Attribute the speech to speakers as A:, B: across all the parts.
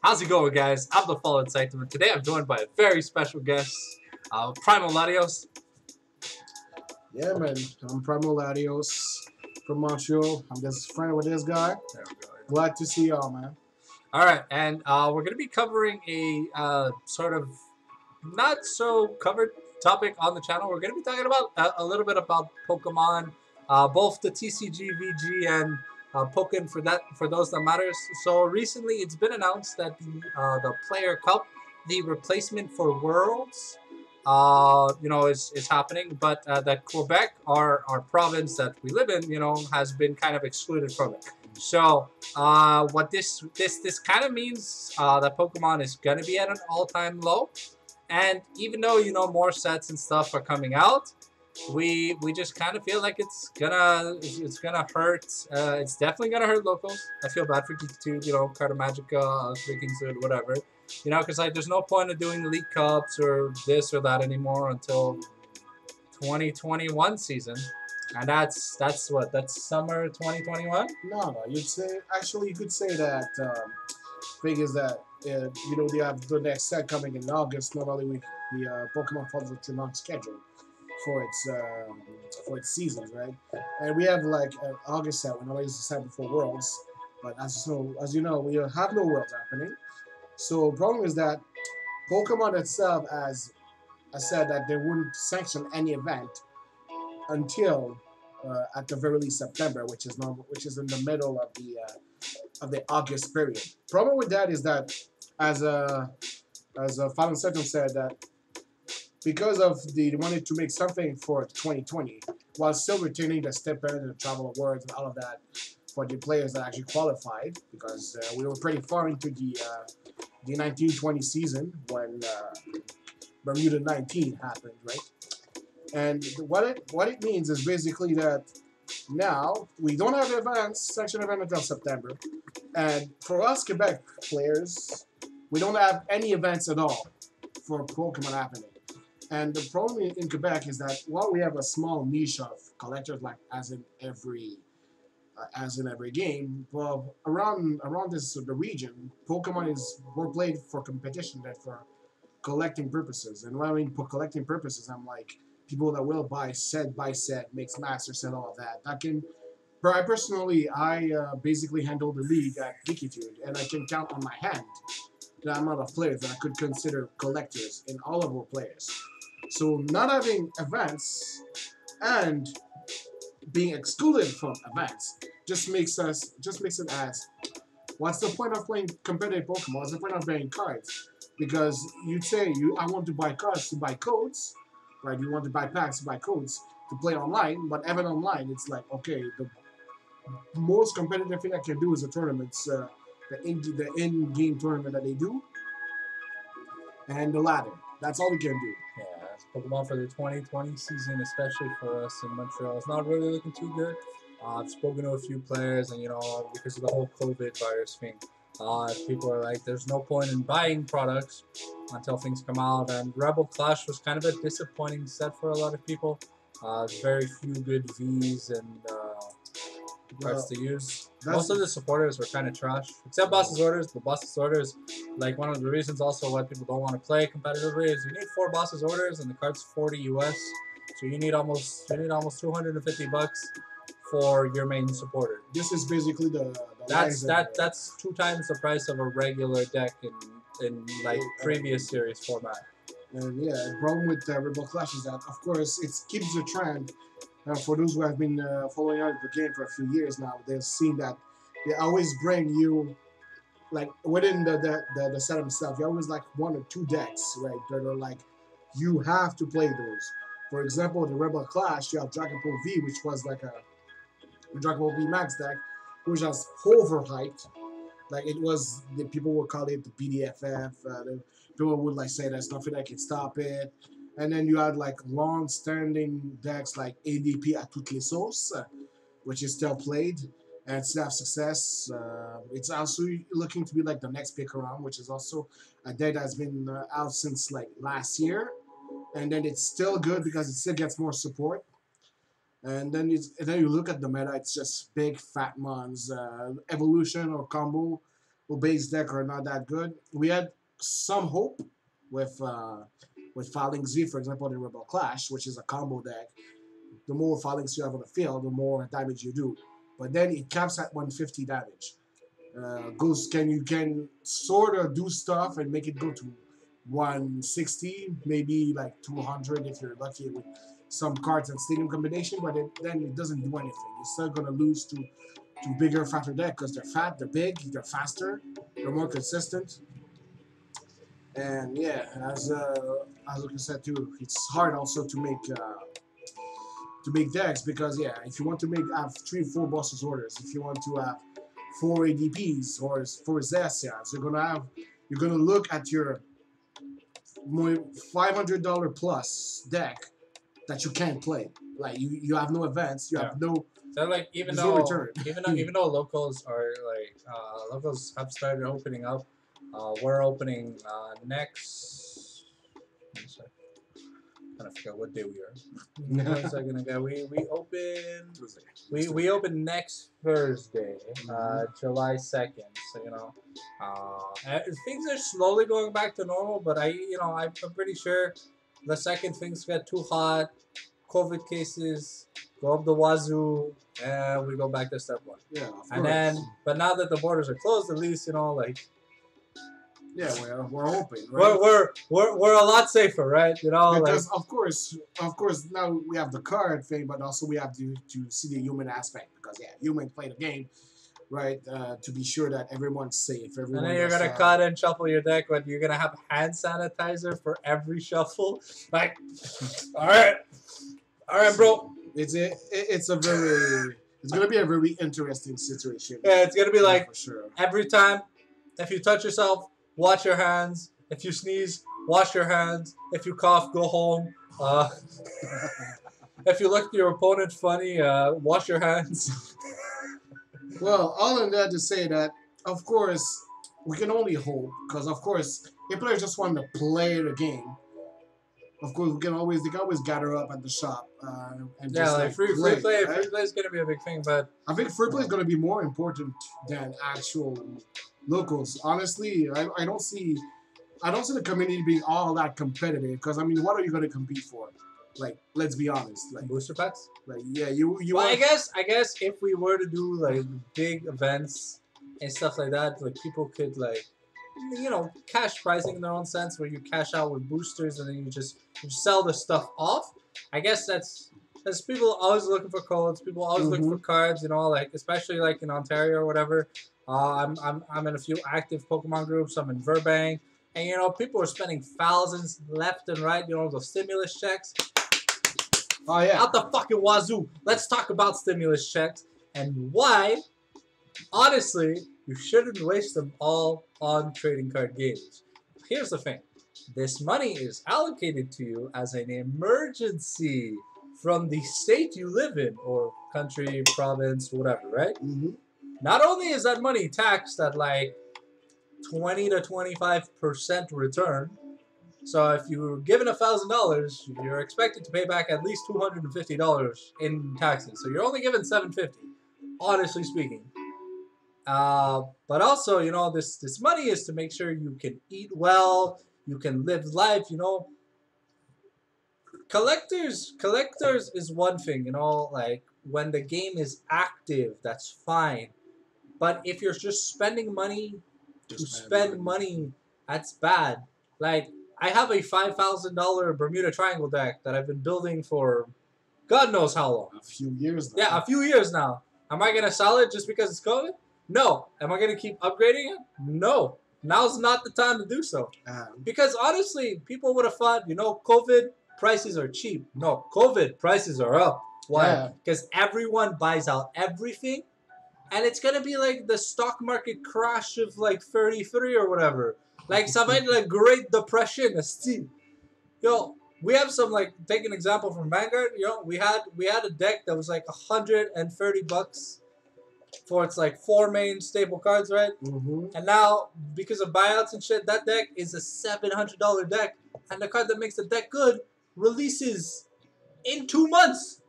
A: How's it going, guys? I'm the Fallen Sanctum, and today I'm joined by a very special guest, Primal Latios.
B: Yeah, man. I'm Primal Latios from Montreal. I'm just friend with this guy.
A: There we go.
B: Glad to see y'all, man.
A: All right, and we're going to be covering a sort of not so covered topic on the channel. We're going to be talking about a little bit about Pokemon, both the TCG VG and Pokken for those that matters. So recently, it's been announced that the Player Cup, the replacement for Worlds, is happening, but that Quebec, our province that we live in, has been kind of excluded from it. So what this kind of means that Pokemon is gonna be at an all-time low, and even though more sets and stuff are coming out, we just kind of feel like it's gonna hurt. It's definitely gonna hurt locals. I feel bad for Geek2, Carta Magica, Freaking Suit, whatever. Because there's no point of doing Elite Cups or this or that anymore until 2021 season, and that's summer 2021.
B: No, you could say that. Thing is that they have the next set coming in August. Normally, the Pokemon follows a 2-month schedule for its seasons, right? And we have like an August set. We normally use the set before Worlds, but as you know, we have no Worlds happening. So the problem is that Pokemon itself has said that they wouldn't sanction any event until at the very least September, which is in the middle of the August period. Problem with that is that as Fallen Sanctum said, that because of they wanted to make something for 2020 while still retaining the stipend and the travel awards and all of that for the players that actually qualified, because we were pretty far into the 1920 season when Bermuda 19 happened, right? And what it means is basically that now we don't have sanction event until September, and for us Quebec players, we don't have any events at all for Pokemon happening. And the problem in Quebec is that while we have a small niche of collectors, like as in every game, well, around the region, Pokemon is more played for competition than for collecting purposes. And when I mean for collecting purposes, I'm like people that will buy set by set, mix master set, all of that. I basically handle the league at Geekitude, and I can count on my hand the amount of players that I could consider collectors in all of our players. So not having events and being excluded from events just makes it as, what's the point of playing competitive Pokemon? What's the point of buying cards? Because you'd say I want to buy cards to buy codes, right? You want to buy packs to buy codes to play online, but even online, it's like, okay, the most competitive thing I can do is the tournaments, the in-game tournament that they do, and the ladder. That's all we can do.
A: Yeah, it's Pokemon for the 2020 season, especially for us in Montreal. It's not really looking too good. I've spoken to a few players, and because of the whole COVID virus thing, people are like, there's no point in buying products until things come out. And Rebel Clash was kind of a disappointing set for a lot of people. Very few good Vs and cards to use. Most of the supporters were kind of trash, except Boss's Orders. The Boss's Orders, like one of the reasons also why people don't want to play competitively, is you need 4 Boss's Orders and the card's 40 US, so you need almost $250 for your main supporter.
B: This is basically
A: that's 2 times the price of a regular deck in like previous series format.
B: And yeah, the problem with Rebel Clash is that, of course, it keeps the trend. For those who have been following out the game for a few years now, they've seen that they always bring you, like within the set themselves, you always like 1 or 2 decks, right? That are like, you have to play those. For example, the Rebel Clash, you have Dragon Ball V, which was like a Dragon Ball V Max deck, which was overhyped. Like the people would call it the BDFF. People would like say there's nothing that can stop it. And then you had like long-standing decks like ADP à toutes les sauces, which is still played and still have success. It's also looking to be like the next pick around, which is also a deck that's been out since like last year, and then it's still good because it still gets more support. And then you look at the meta, it's just big fat mons, evolution or combo base deck are not that good. We had some hope with Filing Z, for example, in Rebel Clash, which is a combo deck. The more filings you have on the field, the more damage you do. But then it caps at 150 damage. You can sort of do stuff and make it go to 160, maybe like 200 if you're lucky with some cards and stadium combination. But then it doesn't do anything. You're still gonna lose to bigger, fatter deck because they're fat, they're big, they're faster, they're more consistent. And yeah, as Luca said too, it's hard also to make decks because yeah, if you want to have 3 or 4 bosses orders, if you want to have 4 ADPs or 4 Zestians, you're gonna look at your $500 plus deck that you can't play. Like you have no events, you have no.
A: So like even though locals are like locals have started opening up, we're opening next. I forget what day we are. 1 second ago, we open we open next Thursday, July 2nd. So things are slowly going back to normal. But I'm pretty sure the second things get too hot, COVID cases go up the wazoo, and we go back to step one.
B: Yeah, of
A: and course. But now that the borders are closed, at least
B: yeah, we're hoping. Right?
A: We're a lot safer, right?
B: Because of course now we have the card thing, but also we have to see the human aspect because humans play the game, right? To be sure that everyone's safe.
A: And then you're gonna cut and shuffle your deck, but you're gonna have hand sanitizer for every shuffle. Like, all right, bro.
B: It's gonna be a very interesting situation.
A: Yeah, it's gonna be like
B: for sure.
A: Every time, if you touch yourself, wash your hands. If you sneeze, wash your hands. If you cough, go home. If you look at your opponent funny, wash your hands.
B: Well, all in that to say that, of course, we can only hope because, of course, if players just want to play the game, of course, they can always gather up at the shop and just
A: free play.
B: Right?
A: Free play is gonna be a big thing, but
B: I think free play is gonna be more important than actual locals. Honestly, I don't see the community being all that competitive because I mean, what are you gonna compete for? Like, let's be honest. Like
A: booster packs.
B: Like you.
A: Well, I guess if we were to do like big events and stuff like that, like people could like. Cash pricing in their own sense, where you cash out with boosters and then you just sell the stuff off. I guess that's people always looking for codes. People always looking for cards. Like especially like in Ontario or whatever. I'm in a few active Pokemon groups. I'm in Burbank, and people are spending thousands left and right. Those stimulus checks.
B: Oh yeah,
A: out the fucking wazoo. Let's talk about stimulus checks and why. Honestly, you shouldn't waste them all on trading card games. Here's the thing. This money is allocated to you as an emergency from the state you live in, or country, province, whatever, right?
B: Mm-hmm.
A: Not only is that money taxed at like 20 to 25% return, so if you were given $1,000, you're expected to pay back at least $250 in taxes. So you're only given $750, honestly speaking. But also, this money is to make sure you can eat well, you can live life, Collectors is one thing, like when the game is active, that's fine. But if you're just spending money to spend money, that's bad. Like, I have a $5,000 Bermuda Triangle deck that I've been building for God knows how long.
B: A few years now.
A: Yeah, a few years now. Am I going to sell it just because it's COVID? No. Am I going to keep upgrading it? No. Now's not the time to do so. Because honestly, people would have thought, COVID prices are cheap. No, COVID prices are up. Why? Because everyone buys out everything. And it's going to be like the stock market crash of like 33 or whatever. Like something like Great Depression. We have some, like, take an example from Vanguard. We had a deck that was like $130 for its like 4 main staple cards, right?
B: Mm-hmm.
A: And now, because of buyouts and shit, that deck is a $700 deck, and the card that makes the deck good releases in 2 months.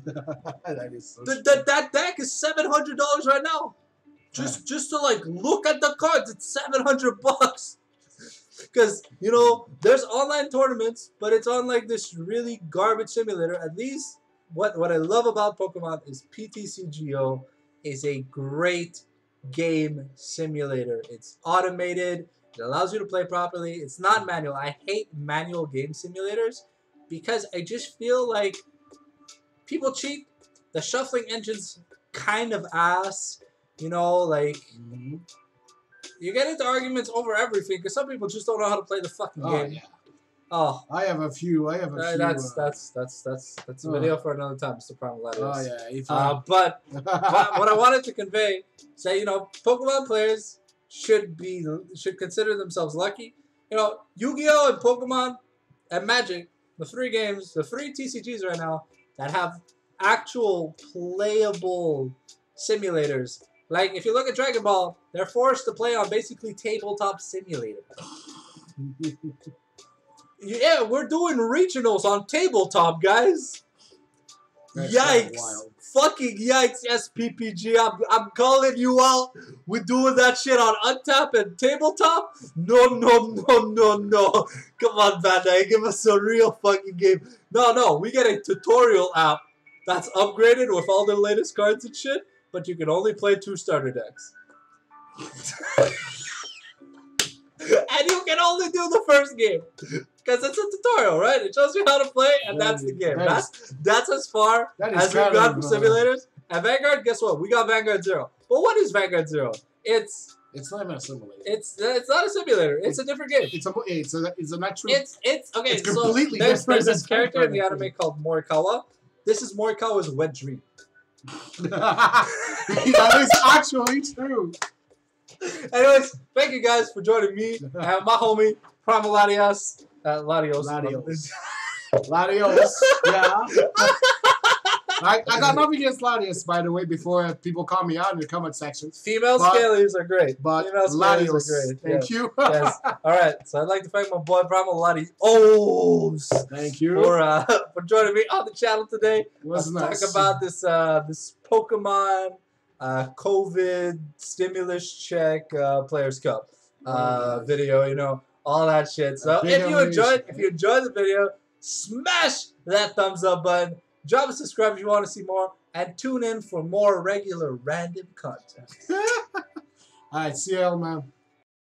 B: That is so
A: that deck is $700 right now. just to like look at the cards. It's $700. Because, you know, there's online tournaments, but it's on like this really garbage simulator. At least what I love about Pokemon is PTCGO is a great game simulator. It's automated. It allows you to play properly. It's not manual. I hate manual game simulators because I just feel like people cheat. The shuffling engine's kind of ass. You know, like... You get into arguments over everything because some people just don't know how to play the fucking game.
B: Yeah.
A: Oh,
B: I have a few.
A: That's a video for another time, Mr. Primal Latios.
B: Oh yeah.
A: But what I wanted to convey, say, you know, Pokemon players should consider themselves lucky. You know, Yu-Gi-Oh and Pokemon and Magic, the three TCGs right now that have actual playable simulators. Like, if you look at Dragon Ball, they're forced to play on basically tabletop simulator. Yeah, we're doing regionals on tabletop, guys.
B: That's
A: Yikes. Fucking yikes, SPPG. I'm calling you out. We're doing that shit on Untap and tabletop? No. Come on, Bandai. Give us a real fucking game. No. We get a tutorial app that's upgraded with all the latest cards and shit. But you can only play 2 starter decks. And you can only do the first game. Because it's a tutorial, right? It shows you how to play, and that's the game. That's as far as we've got from simulators. And Vanguard, guess what? We got Vanguard Zero. But what is Vanguard Zero? It's
B: not even a simulator.
A: It's not a simulator. It's a different game.
B: It's an actual...
A: It's okay,
B: it's completely
A: there's
B: different.
A: this character in the anime called Morikawa. This is Morikawa's wet dream.
B: That is actually true.
A: Anyways, thank you guys for joining me and my homie Primal Latios. Latios.
B: Yeah. I got nothing against Latios, by the way, before people call me out in the comment section.
A: Female scalies are great.
B: But
A: Female scalies are great.
B: Thank you.
A: Yes. All right. So I'd like to thank my boy Primal Latios.
B: Thank you
A: for joining me on the channel today.
B: Let's
A: talk about this Pokemon COVID stimulus check Players Cup video. You know, all that shit. So if you enjoyed the video, smash that thumbs up button. Drop a subscribe if you want to see more, and tune in for more regular random content.
B: All right, see you all, man.